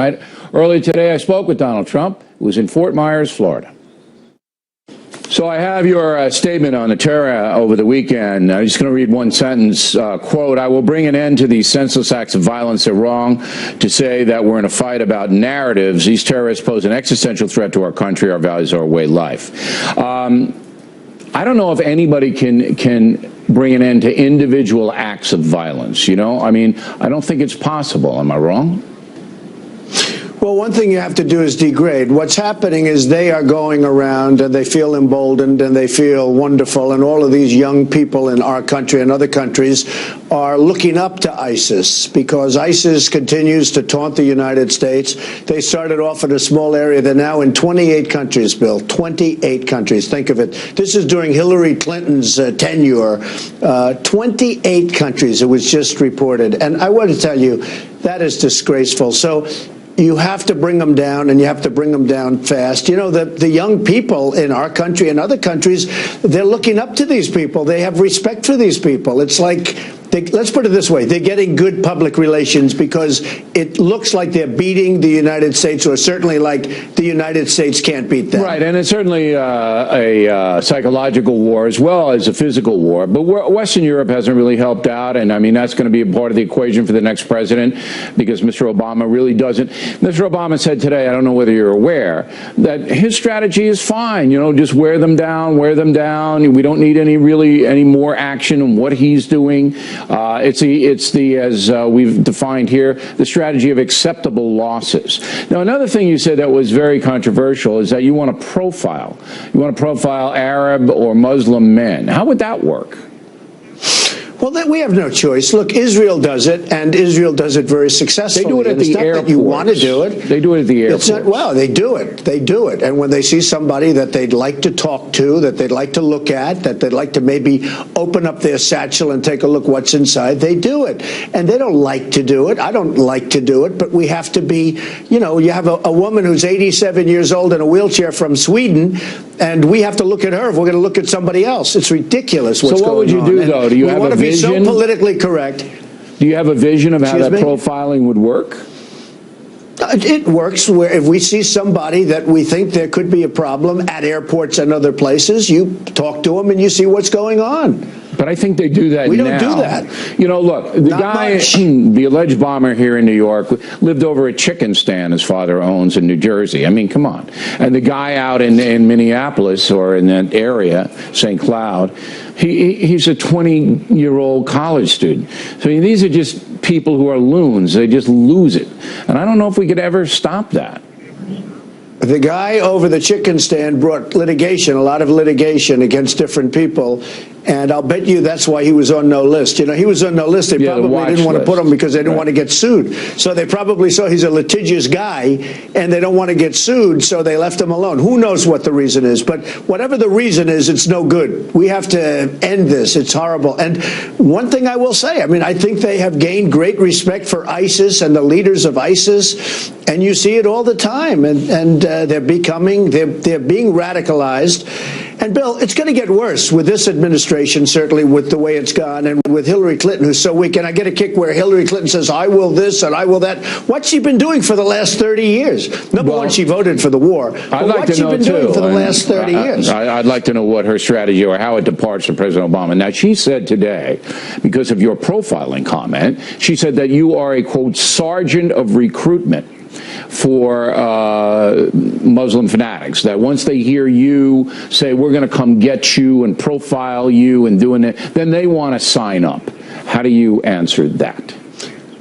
Right. Earlier today, I spoke with Donald Trump, who was in Fort Myers, Florida. So I have your statement on the terror over the weekend. I'm just going to read one sentence. Quote, I will bring an end to these senseless acts of violence. They're wrong to say that we're in a fight about narratives. These terrorists pose an existential threat to our country, our values, our way of life. I don't know if anybody can bring an end to individual acts of violence. You know, I mean, I don't think it's possible. Am I wrong? Well, one thing you have to do is degrade. What's happening is they are going around and they feel emboldened and they feel wonderful. And all of these young people in our country and other countries are looking up to ISIS because ISIS continues to taunt the United States. They started off in a small area. They're now in 28 countries, Bill, 28 countries. Think of it. This is during Hillary Clinton's tenure. 28 countries, it was just reported. And I want to tell you, that is disgraceful. So you have to bring them down, and you have to bring them down fast. You know, the young people in our country and other countries, they're looking up to these people. They have respect for these people. It's like, let's put it this way. They're getting good public relations because it looks like they're beating the United States, or certainly like the United States can't beat them. Right, and it's certainly a psychological war as well as a physical war. But Western Europe hasn't really helped out, and I mean, that's going to be a part of the equation for the next president because Mr. Obama really doesn't. Mr. Obama said today, I don't know whether you're aware, that his strategy is fine. You know, just wear them down, wear them down. We don't need any more action on what he's doing. It's as we've defined here, the strategy of acceptable losses. Now, another thing you said that was very controversial is that you want to profile. You want to profile Arab or Muslim men. How would that work? Well, we have no choice. Look, Israel does it, and Israel does it very successfully. They do it at the airport. You want to do it. They do it at the airport. It's not, well, they do it. They do it. And when they see somebody that they'd like to talk to, that they'd like to look at, that they'd like to maybe open up their satchel and take a look what's inside, they do it. And they don't like to do it. I don't like to do it, but we have to be, you know, you have a woman who's 87 years old in a wheelchair from Sweden, and we have to look at her if we're going to look at somebody else. It's ridiculous what's going on. So what would you do, though? Do you have a vision? So politically correct. Do you have a vision of how that profiling would work? It works where if we see somebody that we think there could be a problem at airports and other places, you talk to them and you see what's going on. But I think they do that now. We don't do that. You know, look, the guy, the alleged bomber here in New York, lived over a chicken stand his father owns in New Jersey. I mean, come on. And the guy out in Minneapolis or in that area, St. Cloud, he's a 20-year-old college student. So these are just people who are loons. They just lose it. And I don't know if we could ever stop that. The guy over the chicken stand brought litigation, a lot of litigation against different people. And I'll bet you that's why he was on no list. You know, he was on no list. They probably didn't want to put him because they didn't want to get sued. So they probably saw he's a litigious guy and they don't want to get sued, so they left him alone. Who knows what the reason is? But whatever the reason is, it's no good. We have to end this. It's horrible. And one thing I will say, I mean, I think they have gained great respect for ISIS and the leaders of ISIS. And you see it all the time. And they're being radicalized. And, Bill, it's going to get worse with this administration, certainly with the way it's gone, and with Hillary Clinton, who's so weak. And I get a kick where Hillary Clinton says, I will this and I will that. What's she been doing for the last 30 years? Number one, she voted for the war. But what's she been doing for the last 30 years? I'd like to know what her strategy or how it departs from President Obama. Now, she said today, because of your profiling comment, she said that you are a, quote, sergeant of recruitment for Muslim fanatics, that once they hear you say, we're going to come get you and profile you and doing it, then they want to sign up. How do you answer that?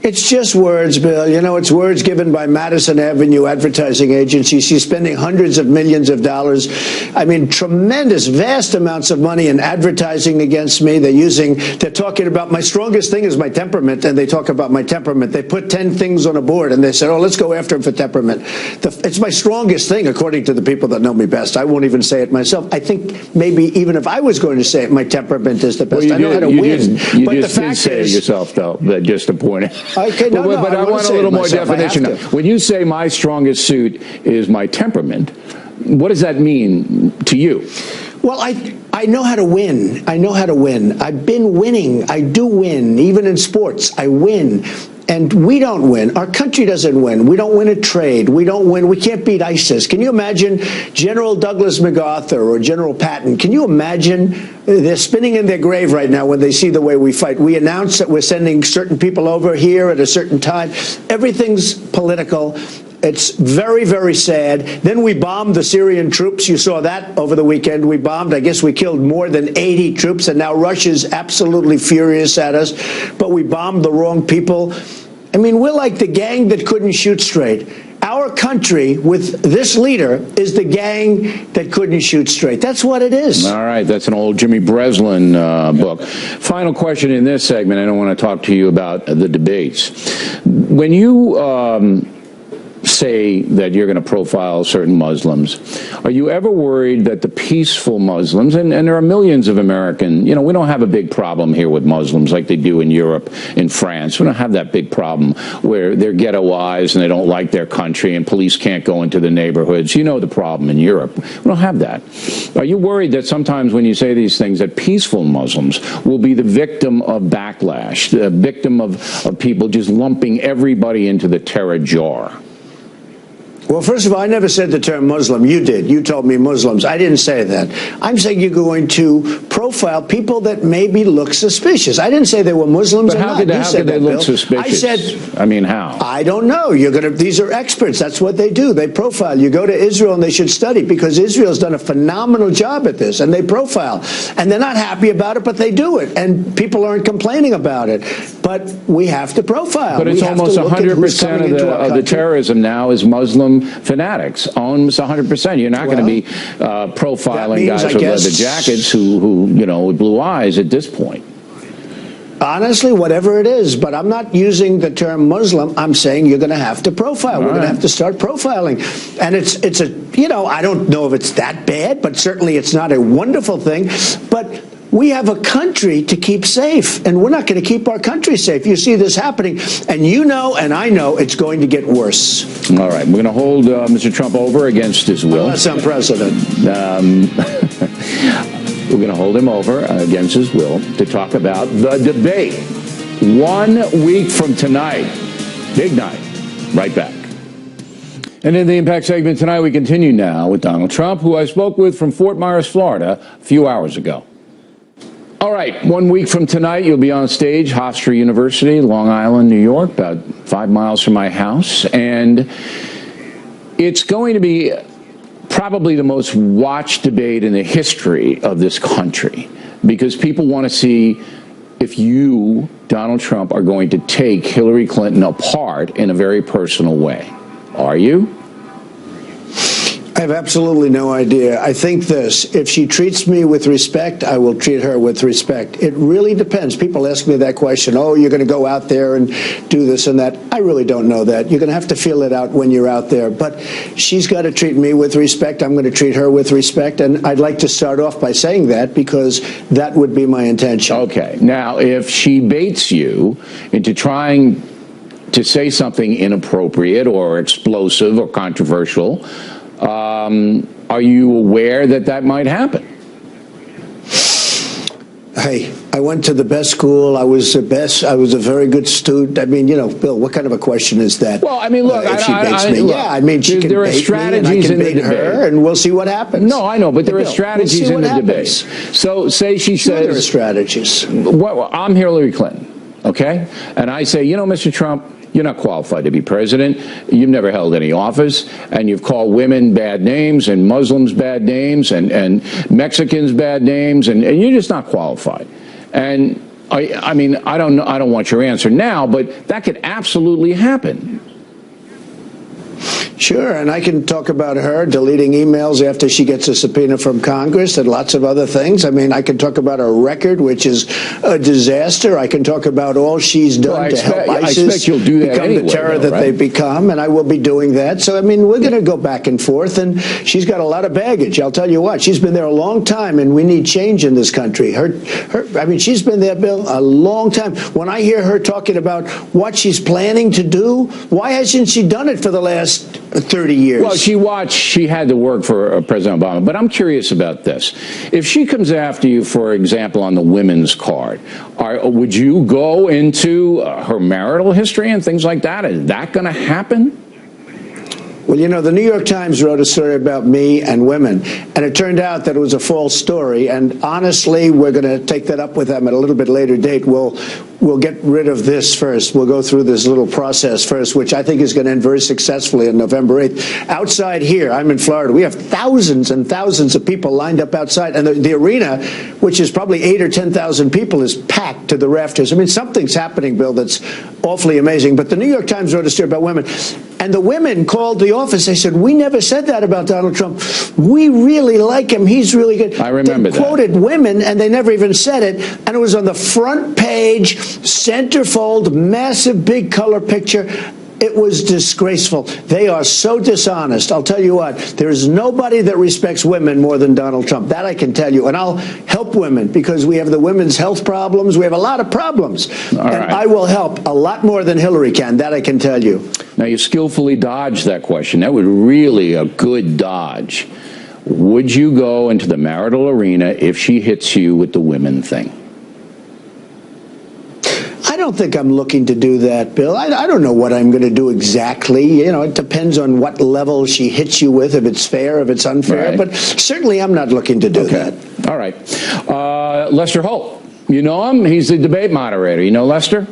It's just words, Bill. You know, it's words given by Madison Avenue Advertising Agency. She's spending hundreds of millions of dollars. I mean, tremendous, vast amounts of money in advertising against me. They're talking about my strongest thing is my temperament, and they talk about my temperament. They put 10 things on a board, and they said, oh, let's go after him for temperament. It's my strongest thing, according to the people that know me best. I won't even say it myself. I think maybe even if I was going to say it, my temperament is the best. Well, I know how to win. But the fact is, say it yourself, though, just to point out. Okay, no, but I want a little more definition. When you say my strongest suit is my temperament, What does that mean to you? Well, I know how to win. I know how to win. I've been winning. I do win. Even in sports, I win. And we don't win. Our country doesn't win. We don't win a trade. We don't win. We can't beat ISIS. Can you imagine General Douglas MacArthur or General Patton? Can you imagine? They're spinning in their grave right now when they see the way we fight. We announce that we're sending certain people over here at a certain time. Everything's political. It's very, very sad. Then we bombed the Syrian troops. You saw that over the weekend. We bombed. I guess we killed more than 80 troops, and now Russia's absolutely furious at us. But we bombed the wrong people. I mean, we're like the gang that couldn't shoot straight. Our country, with this leader, is the gang that couldn't shoot straight. That's what it is. All right. That's an old Jimmy Breslin book. Final question in this segment. I don't want to talk to you about the debates. When you say that you're going to profile certain Muslims, are you ever worried that the peaceful Muslims, and there are millions of American, we don't have a big problem here with Muslims like they do in Europe, in France. We don't have that big problem where they're ghettoized and they don't like their country and police can't go into the neighborhoods. You know the problem in Europe. We don't have that. Are you worried that sometimes when you say these things that peaceful Muslims will be the victim of backlash, the victim of people just lumping everybody into the terror jar? Well, first of all, I never said the term Muslim. You did. You told me Muslims. I didn't say that. I'm saying you're going to profile people that maybe look suspicious. I didn't say they were Muslims. But how could they look suspicious? I said, I mean, how? I don't know. These are experts. That's what they do. They profile. You go to Israel and they should study, because Israel's done a phenomenal job at this, and they profile. And they're not happy about it, but they do it. And people aren't complaining about it. But we have to profile. But it's almost 100% of the terrorism now is Muslim fanatics, almost 100%. You're not going to be profiling guys with leather jackets who with blue eyes at this point. Honestly, whatever it is, but I'm not using the term Muslim. I'm saying you're going to have to profile. We're going to have to start profiling. And it's I don't know if it's that bad, but certainly it's not a wonderful thing. But we have a country to keep safe, and we're not going to keep our country safe. You see this happening, and and I know it's going to get worse. All right. We're going to hold Mr. Trump over against his will. That's unprecedented. We're going to hold him over against his will to talk about the debate 1 week from tonight. Big night. Right back. And in the Impact segment tonight, we continue now with Donald Trump, who I spoke with from Fort Myers, Florida, a few hours ago. All right, 1 week from tonight, you'll be on stage, Hofstra University, Long Island, New York, about 5 miles from my house. And it's going to be probably the most watched debate in the history of this country, because people want to see if you, Donald Trump, are going to take Hillary Clinton apart in a very personal way. Are you? I have absolutely no idea. I think this: if she treats me with respect, I will treat her with respect. It really depends. People ask me that question. Oh, you're going to go out there and do this and that. I really don't know that. You're going to have to feel it out when you're out there. But she's got to treat me with respect. I'm going to treat her with respect. And I'd like to start off by saying that, because that would be my intention. Okay. Now, if she baits you into trying to say something inappropriate or explosive or controversial, are you aware that might happen? Hey, I went to the best school. I was the best. I was a very good student. I mean, Bill, what kind of a question is that? Well, I mean, look, if she baits me, look, yeah, I mean, she can there are bait strategies me, and I can in the bait her, and we'll see what happens. No, I know, but there are strategies in the debate. So, say she says, there are strategies. Well, I'm Hillary Clinton, okay, and I say, Mr. Trump, you're not qualified to be president. You've never held any office, and you've called women bad names and Muslims bad names and Mexicans bad names, and you're just not qualified. And I mean, I don't know. I don't want your answer now, but that could absolutely happen. Sure, and I can talk about her deleting emails after she gets a subpoena from Congress and lots of other things. I mean, I can talk about her record, which is a disaster. I can talk about all she's done to help ISIS become the terror that they've become, and I will be doing that. So, I mean, we're going to go back and forth, and she's got a lot of baggage. I'll tell you what, she's been there a long time, and we need change in this country. I mean, she's been there, Bill, a long time. When I hear her talking about what she's planning to do, why hasn't she done it for the last 30 years. Well, she had to work for President Obama. But I'm curious about this. If she comes after you, for example, on the women's card, would you go into her marital history and things like that? Is that going to happen? Well, you know, the New York Times wrote a story about me and women, and it turned out that it was a false story. And honestly, we're going to take that up with them at a little bit later date. We'll get rid of this first. We'll go through this little process first, which I think is going to end very successfully on November 8th. Outside here, I'm in Florida, we have thousands and thousands of people lined up outside, and the arena, which is probably 8,000 or 10,000 people, is packed to the rafters. I mean, something's happening, Bill, that's awfully amazing. But the New York Times wrote a story about women, and the women called the office. They said, "We never said that about Donald Trump. We really like him. He's really good." I remember that. They quoted women, and they never even said it. And it was on the front page, centerfold, massive, big color picture. It was disgraceful. They are so dishonest. I'll tell you what, there is nobody that respects women more than Donald Trump. That I can tell you. And I'll help women because we have the women's health problems. We have a lot of problems. All and right. I will help a lot more than Hillary can. That I can tell you. Now, you skillfully dodged that question. That was really a good dodge. Would you go into the marital arena if she hits you with the women thing? I don't think I'm looking to do that, Bill. I don't know what I'm going to do exactly. You know, it depends on what level she hits you with, if it's fair, if it's unfair. Right. But certainly I'm not looking to do that. All right. Lester Holt, you know him? He's the debate moderator. You know Lester?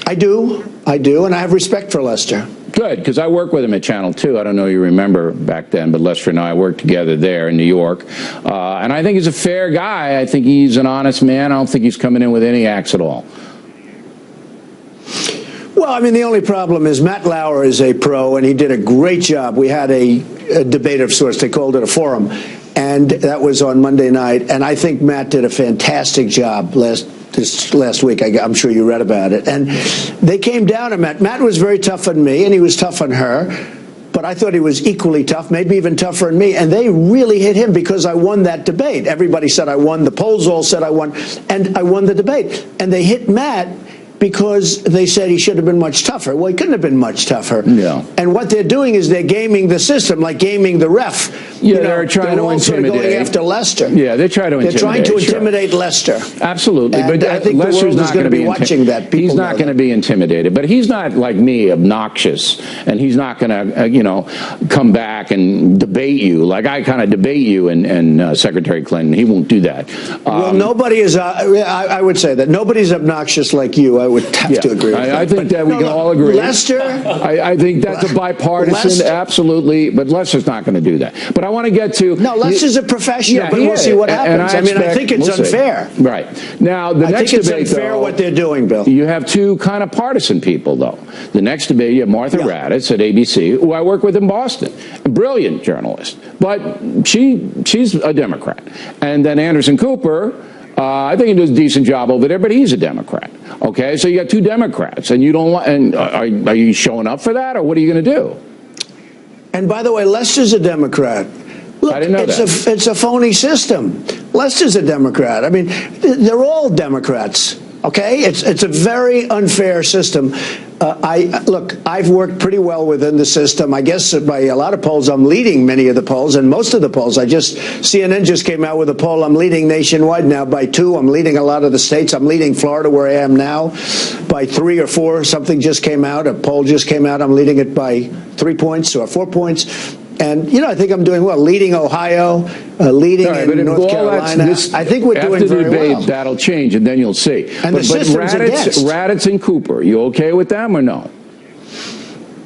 I do, and I have respect for Lester. Good, because I worked with him at Channel 2. I don't know if you remember back then, but Lester and I worked together there in New York. And I think he's a fair guy. I think he's an honest man. I don't think he's coming in with any acts at all. Well, I mean, the only problem is Matt Lauer is a pro, and he did a great job. We had a debate of sorts. They called it a forum, and that was on Monday night. And I think Matt did a fantastic job last week. I'm sure you read about it. And they came down to Matt. Matt was very tough on me, and he was tough on her. But I thought he was equally tough, maybe even tougher on me. And they really hit him because I won that debate. Everybody said I won. The polls all said I won. And I won the debate. And they hit Matt because they said he should have been much tougher. Well, he couldn't have been much tougher. Yeah. And what they're doing is they're gaming the system, like gaming the ref. Yeah, they're trying to intimidate. Going after Lester. Yeah, they're trying to intimidate. They're trying to intimidate Lester. Absolutely. And but I think Lester's the world is not going to be be watching that. He's not going to be intimidated. But he's not like me, obnoxious. And he's not going to, come back and debate you. Like I kind of debate you and Secretary Clinton. He won't do that. Well, nobody is, I would say that. Nobody's obnoxious like you. I would have to agree with that. I think that we can all agree. Lester? I think that's a bipartisan, Lester? absolutely. But Lester's not going to do that. But I want to get to... No, Lester's a professional, but we'll see what happens. I think it's unfair. Right. Now, the next debate, I think it's unfair what they're doing, Bill. You have two kind of partisan people, though. The next debate, you have Martha Raddatz at ABC, who I work with in Boston. A brilliant journalist. But she's a Democrat. And then Anderson Cooper... I think he does a decent job over there, but he's a Democrat. Okay, so you got two Democrats, and you don't want. And are you showing up for that, or what are you going to do? And by the way, Lester's a Democrat. Look, I didn't know that. It's a phony system. Lester's a Democrat. I mean, they're all Democrats. Okay, it's a very unfair system. Look, I've worked pretty well within the system. I guess by a lot of polls, I'm leading many of the polls, and most of the polls. CNN just came out with a poll. I'm leading nationwide now by 2. I'm leading a lot of the states. I'm leading Florida, where I am now, by 3 or 4. Something just came out. A poll just came out. I'm leading it by 3 points or 4 points. And, I think I'm doing well. Leading Ohio, leading in North Carolina. I think we're doing very well. After the debate, that'll change, and then you'll see. And the system's against. Raddatz and Cooper, you okay with them or no?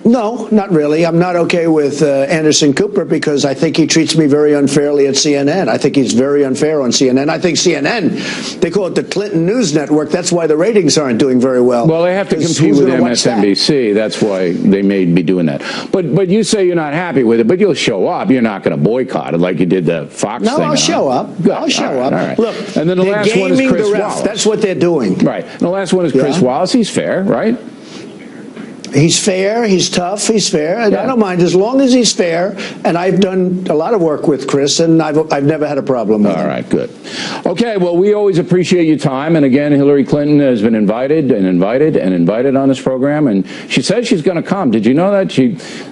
No, not really. I'm not okay with Anderson Cooper because I think he treats me very unfairly at CNN. I think he's very unfair on CNN. I think CNN, they call it the Clinton News Network. That's why the ratings aren't doing very well. Well, they have to compete with MSNBC. That's why they may be doing that. But you say you're not happy with it, but you'll show up. You're not going to boycott it like you did the Fox thing. No, I'll show up. I'll show up. All right. Look, and then the last one is Chris Wallace. That's what they're doing. Right. And the last one is Chris Wallace. He's fair, right? He's fair, he's tough, he's fair, and Yeah. I don't mind as long as he's fair. And I've done a lot of work with Chris, and I've never had a problem with him. All right, good. Okay, well, we always appreciate your time. And again, Hillary Clinton has been invited and invited and invited on this program, and she says she's going to come. Did you know that?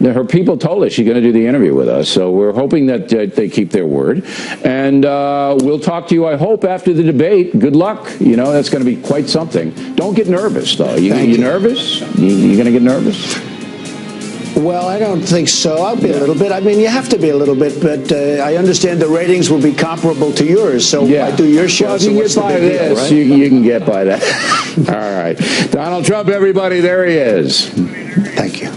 Her people told us she's going to do the interview with us, so we're hoping that they keep their word. And we'll talk to you, I hope, after the debate. Good luck. You know, that's going to be quite something. Don't get nervous, though. You nervous? You going to get nervous? Well, I don't think so. I'll be a little bit. I mean, you have to be a little bit, but I understand the ratings will be comparable to yours, so I do your show. Well, if so you what's get the by big deal, this, right? you can get by that. All right. Donald Trump, everybody, there he is. Thank you.